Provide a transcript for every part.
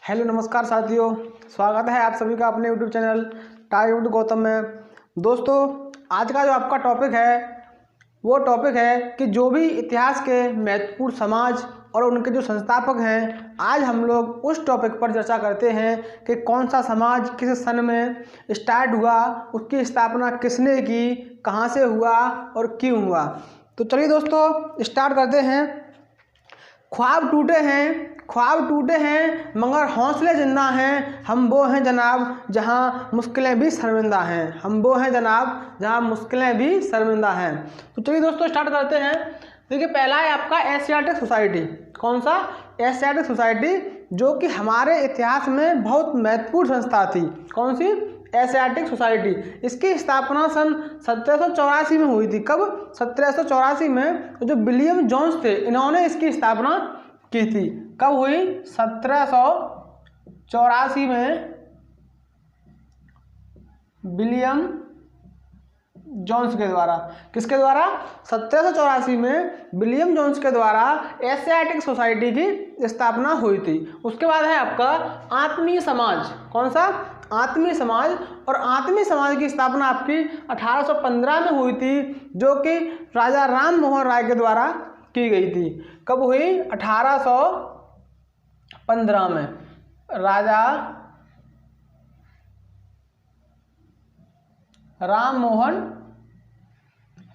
Hello नमस्कार साथियों, स्वागत है आप सभी का अपने यूट्यूब चैनल टाइप गौतम में। दोस्तों, आज का जो आपका टॉपिक है वो टॉपिक है कि जो भी इतिहास के महत्वपूर्ण समाज और उनके जो संस्थापक हैं, आज हम लोग उस टॉपिक पर चर्चा करते हैं कि कौन सा समाज किस सन में स्टार्ट हुआ, उसकी स्थापना किसने की, कहाँ से हुआ और क्यों हुआ। तो चलिए दोस्तों स्टार्ट करते हैं। ख्वाब टूटे हैं मगर हौसले जिंदा हैं, हम वो हैं जनाब जहां मुश्किलें भी शर्मिंदा हैं, हम वो हैं जनाब जहां मुश्किलें भी शर्मिंदा हैं। तो चलिए दोस्तों स्टार्ट करते हैं। देखिए, पहला है आपका एशियाटिक सोसाइटी। कौन सा? एशियाटिक सोसाइटी, जो कि हमारे इतिहास में बहुत महत्वपूर्ण संस्था थी। कौन सी? Asiatic society. इसकी स्थापना सन 1784 में हुई थी। कब? 1784 में। जो विलियम जोन्स थे, इन्होंने इसकी स्थापना की थी। कब हुई? 1784 में विलियम जोन्स के द्वारा। किसके द्वारा? 1784 में विलियम जोन्स के द्वारा एशियाटिक सोसाइटी की स्थापना हुई थी। उसके बाद है आपका आत्मीय समाज। कौन सा? आत्मीय समाज। और आत्मीय समाज की स्थापना आपकी 1815 में हुई थी, जो कि राजा राम मोहन राय के द्वारा की गई थी। कब हुई? 1815 में राजा राम मोहन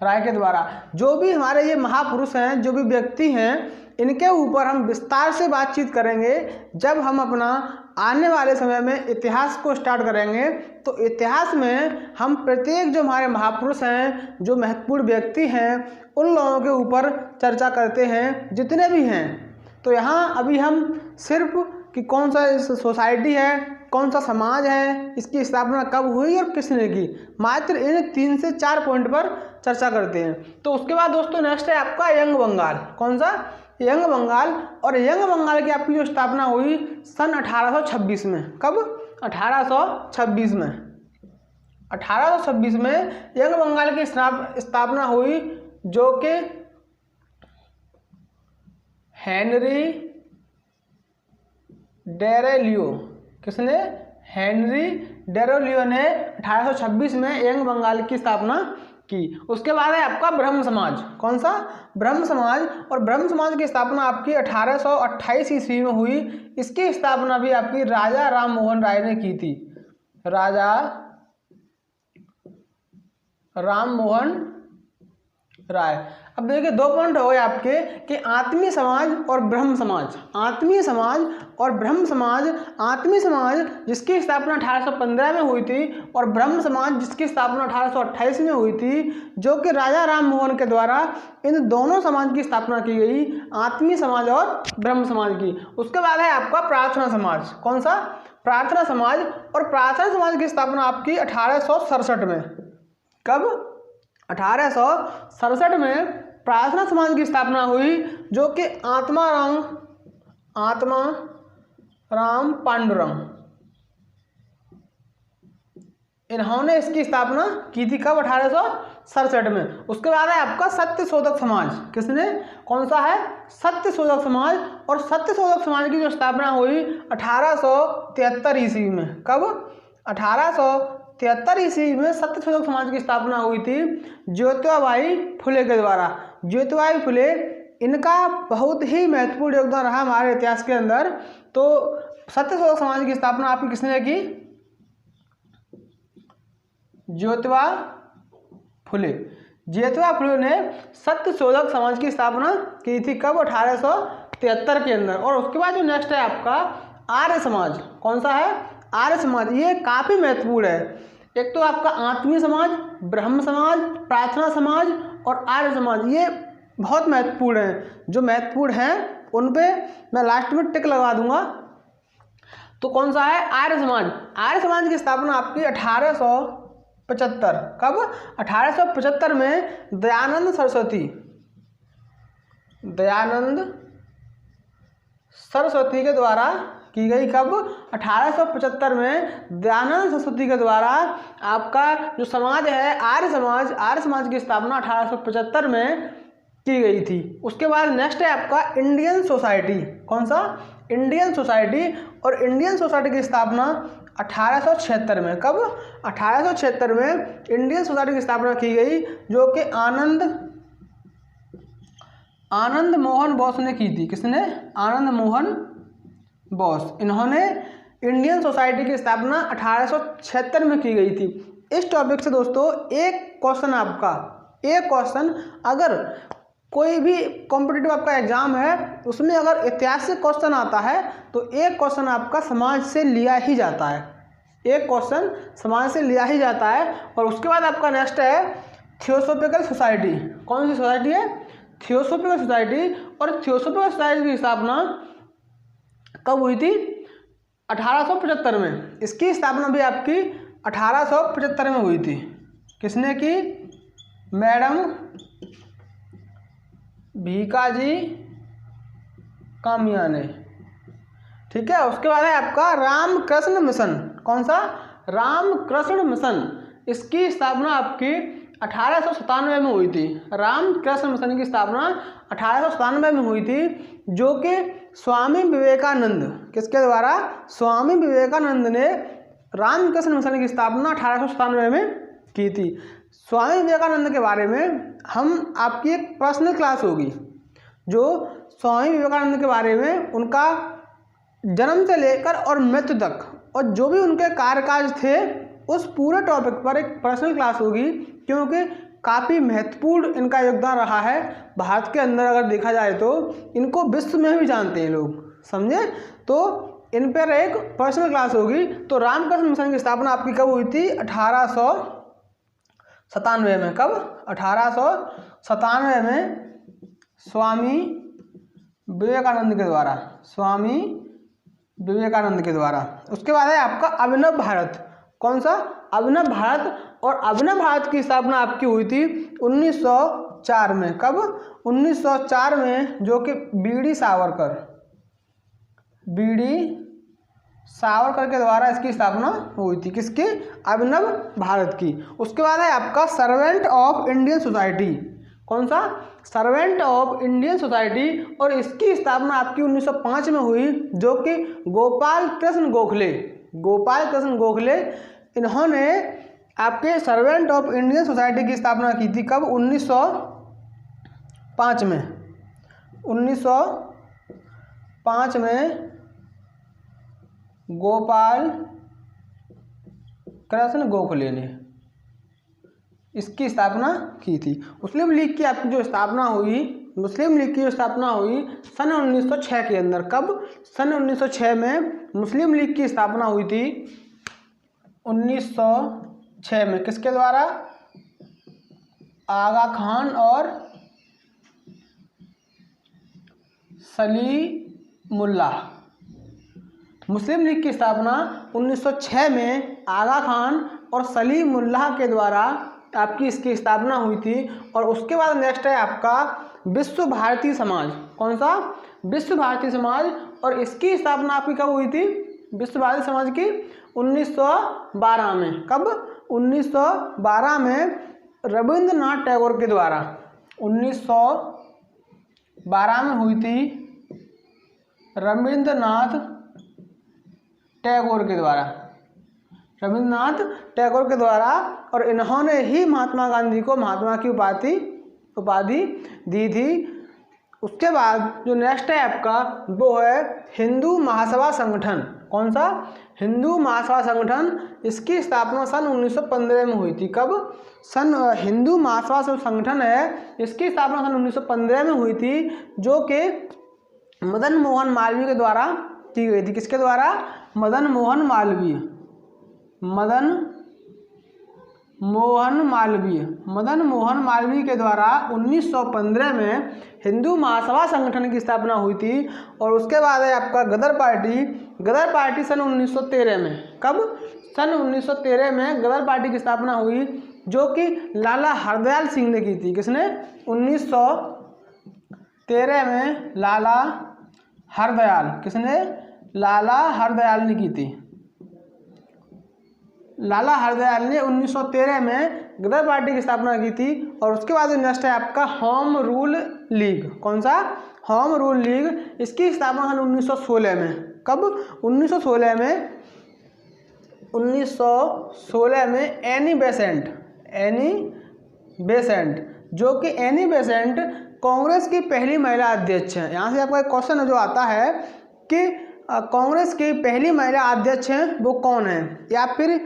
राय के द्वारा। जो भी हमारे ये महापुरुष हैं, जो भी व्यक्ति हैं, इनके ऊपर हम विस्तार से बातचीत करेंगे जब हम अपना आने वाले समय में इतिहास को स्टार्ट करेंगे। तो इतिहास में हम प्रत्येक जो हमारे महापुरुष हैं, जो महत्वपूर्ण व्यक्ति हैं, उन लोगों के ऊपर चर्चा करते हैं, जितने भी हैं। तो यहाँ अभी हम सिर्फ कि कौन सा सोसाइटी है, कौन सा समाज है, इसकी स्थापना कब हुई और किसने की, मात्र इन 3 से 4 पॉइंट पर चर्चा करते हैं। तो उसके बाद दोस्तों नेक्स्ट है आपका यंग बंगाल। कौन सा? यंग बंगाल। और यंग बंगाल की आपकी जो स्थापना हुई सन 1826 में। कब? 1826 में। 1826 में यंग बंगाल की स्थापना हुई, जो कि हेनरी डेरेलियो। किसने? हेनरी डेरेलियो ने 1826 में यंग बंगाल की स्थापना की। उसके बाद है आपका ब्रह्म समाज। कौन सा? ब्रह्म समाज। और ब्रह्म समाज की स्थापना आपकी 1828 ईस्वी में हुई। इसकी स्थापना भी आपकी राजा राम मोहन राय ने की थी। राजा राम मोहन राय। अब देखिए 2 पॉइंट हो गए आपके कि आत्मीय समाज और ब्रह्म समाज। आत्मीय समाज और ब्रह्म समाज। आत्मीय समाज जिसकी स्थापना 1815 में हुई थी, और ब्रह्म समाज जिसकी स्थापना 1828 में हुई थी, जो कि राजा राम मोहन के द्वारा इन दोनों समाज की स्थापना की गई, आत्मीय समाज और ब्रह्म समाज की। उसके बाद है आपका प्रार्थना समाज। कौन सा? प्रार्थना समाज। और प्रार्थना समाज की स्थापना आपकी 1867 में। कब? 1867 में प्रार्थना समाज की स्थापना हुई, जो कि आत्माराम पांडुरंग, इन्होंने इसकी स्थापना की थी। कब? 1867 में। उसके बाद है आपका सत्यशोधक समाज। किसने? कौन सा है? सत्यशोधक समाज। और सत्यशोधक समाज की जो स्थापना हुई 1873 ईस्वी में। कब? 1873 ईस्वी में सत्यशोधक समाज की स्थापना हुई थी ज्योतिबाई फुले के द्वारा। ज्योतिबाई फुले, इनका बहुत ही महत्वपूर्ण योगदान रहा हमारे इतिहास के अंदर। तो सत्यशोधक समाज की स्थापना आपकी किसने की? ज्योतिबा फुले। ज्योतिबा फुले ने सत्यशोधक समाज की स्थापना की थी। कब? 1873 के अंदर। और उसके बाद जो नेक्स्ट है आपका आर्य समाज। कौन सा है? आर्य समाज। ये काफ़ी महत्वपूर्ण है। एक तो आपका आत्मीय समाज, ब्रह्म समाज, प्रार्थना समाज और आर्य समाज, ये बहुत महत्वपूर्ण हैं। जो महत्वपूर्ण हैं उन पे मैं लास्ट में टिक लगा दूंगा। तो कौन सा है? आर्य समाज। आर्य समाज की स्थापना आपकी 1875। कब? 1875 में दयानंद सरस्वती के द्वारा की गई। कब? 1875 में दयानंद सरस्वती के द्वारा आपका जो समाज है आर्य समाज की स्थापना 1875 में की गई थी। उसके बाद नेक्स्ट है आपका इंडियन सोसाइटी। कौन सा? इंडियन सोसाइटी, और इंडियन सोसाइटी की स्थापना 1876 में। कब? 1876 में इंडियन सोसाइटी की स्थापना की गई, जो कि आनंद मोहन बोस ने की थी। किसने? आनंद मोहन बोस। इन्होंने इंडियन सोसाइटी की स्थापना 1876 में की गई थी। इस टॉपिक से दोस्तों एक क्वेश्चन आपका, एक क्वेश्चन अगर कोई भी कॉम्पिटिटिव आपका एग्जाम है उसमें अगर ऐतिहासिक क्वेश्चन आता है तो एक क्वेश्चन आपका समाज से लिया ही जाता है, एक क्वेश्चन समाज से लिया ही जाता है। और उसके बाद आपका नेक्स्ट है थियोसॉफिकल सोसाइटी। कौन सी सोसाइटी है? Theosophical society. और थियोसॉफिकल सोसाइटी की स्थापना कब हुई थी? 1875 में। इसकी स्थापना भी आपकी 1875 में हुई थी। किसने की? मैडम भीकाजी कामिया ने। ठीक है। उसके बाद है आपका रामकृष्ण मिशन। कौन सा? रामकृष्ण मिशन। इसकी स्थापना आपकी 1897 में हुई थी। रामकृष्ण मिशन की स्थापना 1897 में हुई थी, जो कि स्वामी विवेकानंद, किसके द्वारा? स्वामी विवेकानंद ने रामकृष्ण मिशन की स्थापना 1897 में की थी। स्वामी विवेकानंद के बारे में हम आपकी एक पर्सनल क्लास होगी, जो स्वामी विवेकानंद के बारे में उनका जन्म से लेकर और मृत्यु तक और जो भी उनके कार्यकाज थे उस पूरे टॉपिक पर एक पर्सनल क्लास होगी, क्योंकि काफ़ी महत्वपूर्ण इनका योगदान रहा है भारत के अंदर। अगर देखा जाए तो इनको विश्व में भी जानते हैं लोग, समझे? तो इन पर एक पर्सनल क्लास होगी। तो रामकृष्ण मिशन की स्थापना आपकी कब हुई थी? 1897 में। कब? 1897 में स्वामी विवेकानंद के द्वारा, स्वामी विवेकानंद के द्वारा। उसके बाद है आपका अभिनव भारत। कौन सा? अभिनव भारत। और अभिनव भारत की स्थापना आपकी हुई थी 1904 में। कब? 1904 में, जो कि बीडी सावरकर के द्वारा इसकी स्थापना हुई थी। किसकी? अभिनव भारत की। उसके बाद है आपका सर्वेंट ऑफ इंडियन सोसाइटी। कौन सा? Servant of Indian society. और इसकी स्थापना आपकी 1905 में हुई, जो कि गोपाल कृष्ण गोखले इन्होंने आपके सर्वेंट ऑफ इंडियन सोसाइटी की स्थापना की थी। कब? 1905 में। 1905 में गोपाल कृष्ण गोखले ने इसकी स्थापना की थी। मुस्लिम लीग की आपकी जो स्थापना हुई, मुस्लिम लीग की जो स्थापना हुई सन 1906 के अंदर। कब? सन 1906 में मुस्लिम लीग की स्थापना हुई थी। 1906 में किसके द्वारा? आगा खान और सलीमुल्लाह। मुस्लिम लीग की स्थापना 1906 में आगा खान और सलीमुल्लाह के द्वारा आपकी इसकी स्थापना हुई थी। और उसके बाद नेक्स्ट है आपका विश्व भारती समाज। कौन सा? विश्व भारती समाज। और इसकी स्थापना आपकी कब हुई थी? विश्व भारती समाज की 1912 में। कब? 1912 में रविंद्रनाथ टैगोर के द्वारा। 1912 में हुई थी रविंद्रनाथ टैगोर के द्वारा, रविंद्रनाथ टैगोर के द्वारा। और इन्होंने ही महात्मा गांधी को महात्मा की उपाधि दी थी। उसके बाद जो नेक्स्ट है आपका वो है हिंदू महासभा संगठन। कौन सा? हिंदू महासभा संगठन। इसकी स्थापना सन 1915 में हुई थी। कब? हिंदू महासभा संगठन है, इसकी स्थापना सन 1915 में हुई थी, जो कि मदन मोहन मालवीय के द्वारा की गई थी। किसके द्वारा? मदन मोहन मालवीय के द्वारा 1915 में हिंदू महासभा संगठन की स्थापना हुई थी। और उसके बाद है आपका गदर पार्टी सन 1913 में। कब? सन 1913 में गदर पार्टी की स्थापना हुई, जो कि लाला हरदयाल सिंह ने की थी। किसने? 1913 में लाला हरदयाल ने की थी। लाला हरदयाल ने 1913 में गदर पार्टी की स्थापना की थी। और उसके बाद नेक्स्ट है आपका होम रूल लीग। कौन सा? Home rule league. इसकी स्थापना 1916 में। कब? 1916 में। 1916 में एनी बेसेंट जो कि एनी बेसेंट कांग्रेस की पहली महिला अध्यक्ष हैं। यहाँ से आपका एक क्वेश्चन जो आता है कि कांग्रेस की पहली महिला अध्यक्ष हैं वो कौन है, या फिर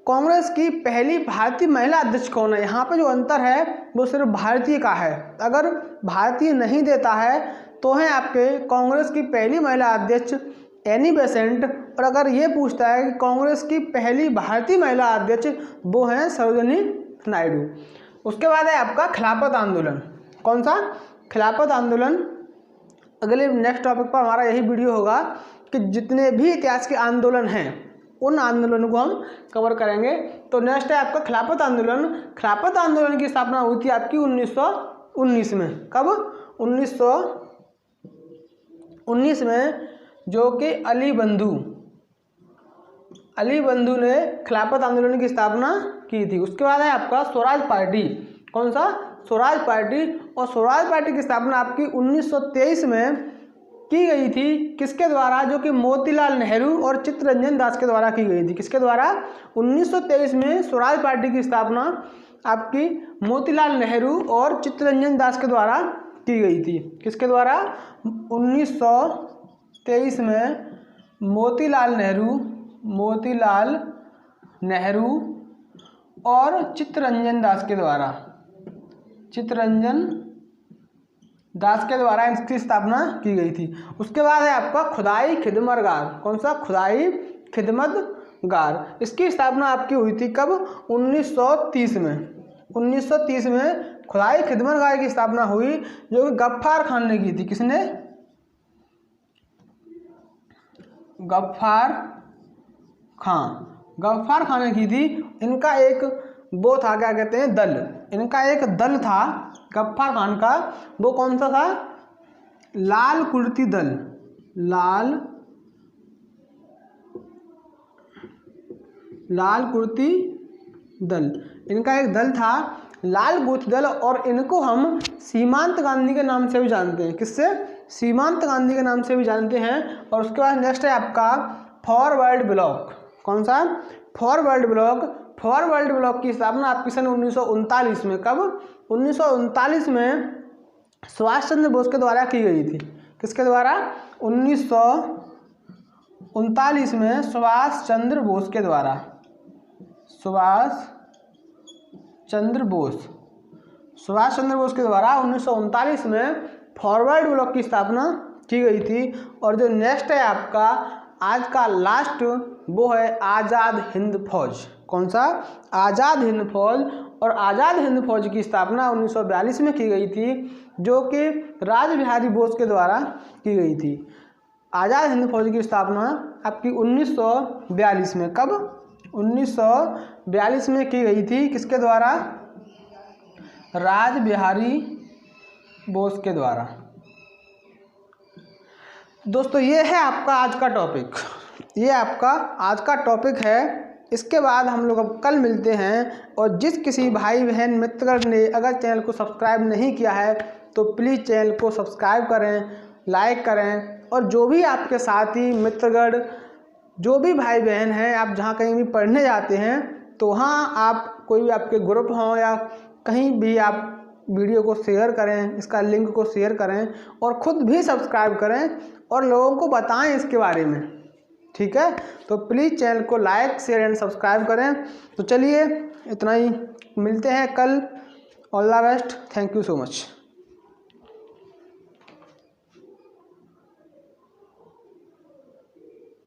कांग्रेस की पहली भारतीय महिला अध्यक्ष कौन है। यहाँ पे जो अंतर है वो सिर्फ भारतीय का है। अगर भारतीय नहीं देता है तो है आपके कांग्रेस की पहली महिला अध्यक्ष एनी बेसेंट, और अगर ये पूछता है कि कांग्रेस की पहली भारतीय महिला अध्यक्ष वो हैं सरोजिनी नायडू। उसके बाद है आपका खिलाफत आंदोलन। कौन सा? खिलाफत आंदोलन। अगले नेक्स्ट टॉपिक पर हमारा यही वीडियो होगा कि जितने भी इतिहास के आंदोलन हैं उन आंदोलनों को हम कवर करेंगे। तो नेक्स्ट है आपका खिलाफत आंदोलन। खिलाफत आंदोलन की स्थापना हुई थी आपकी 1919 में। कब? 1919 में, जो कि अली बंधु ने खिलाफत आंदोलन की स्थापना की थी। उसके बाद है आपका स्वराज पार्टी। कौन सा? स्वराज पार्टी। और स्वराज पार्टी की स्थापना आपकी 1923 में की गई थी। किसके द्वारा? जो कि मोतीलाल नेहरू और चित्तरंजन दास के द्वारा की गई थी। किसके द्वारा? 1923 में स्वराज पार्टी की स्थापना आपकी मोतीलाल नेहरू और चित्तरंजन दास के द्वारा की गई थी। किसके द्वारा? 1923 में मोतीलाल नेहरू और चित्तरंजन दास के द्वारा इसकी स्थापना की गई थी। उसके बाद है आपका खुदाई खिदमतगार। कौन सा? खुदाई खिदमतगार। इसकी स्थापना आपकी हुई थी कब? 1930 में। 1930 में खुदाई खिदमतगार की स्थापना हुई, जो कि गफ्फार खान ने की थी। किसने? गफ्फार खान ने की थी। इनका एक वो था, क्या कहते हैं, दल। इनका एक दल था गफ्फार खान का। वो कौन सा था? लाल कुर्ती दल। इनका एक दल था लाल कुर्ती दल, और इनको हम सीमांत गांधी के नाम से भी जानते हैं। किससे? सीमांत गांधी के नाम से भी जानते हैं। और उसके बाद नेक्स्ट है आपका फॉरवर्ड ब्लॉक। कौन सा? फॉरवर्ड ब्लॉक की स्थापना आपकी सन 1939 में। कब? 1939 में सुभाष चंद्र बोस के द्वारा की गई थी। किसके द्वारा? 1939 में सुभाष चंद्र बोस के द्वारा 1939 में फॉरवर्ड ब्लॉक की स्थापना की गई थी। और जो नेक्स्ट है आपका आज का लास्ट, वो है आज़ाद हिंद फौज। कौन सा? आज़ाद हिंद फौज। और आज़ाद हिंद फौज की स्थापना 1942 में की गई थी, जो कि राज बिहारी बोस के द्वारा की गई थी। आज़ाद हिंद फौज की स्थापना आपकी 1942 में। कब? 1942 में की गई थी। किसके द्वारा? राज बिहारी बोस के द्वारा। दोस्तों ये है आपका आज का टॉपिक। ये आपका आज का टॉपिक है। इसके बाद हम लोग अब कल मिलते हैं। और जिस किसी भाई बहन मित्रगण ने अगर चैनल को सब्सक्राइब नहीं किया है तो प्लीज़ चैनल को सब्सक्राइब करें, लाइक करें। और जो भी आपके साथी मित्रगण, जो भी भाई बहन हैं, आप जहाँ कहीं भी पढ़ने जाते हैं तो वहाँ आप कोई भी आपके ग्रुप हों या कहीं भी आप वीडियो को शेयर करें, इसका लिंक को शेयर करें और ख़ुद भी सब्सक्राइब करें और लोगों को बताएं इसके बारे में। ठीक है? तो प्लीज़ चैनल को लाइक, शेयर एंड सब्सक्राइब करें। तो चलिए इतना ही, मिलते हैं कल। All the best. Thank you so much.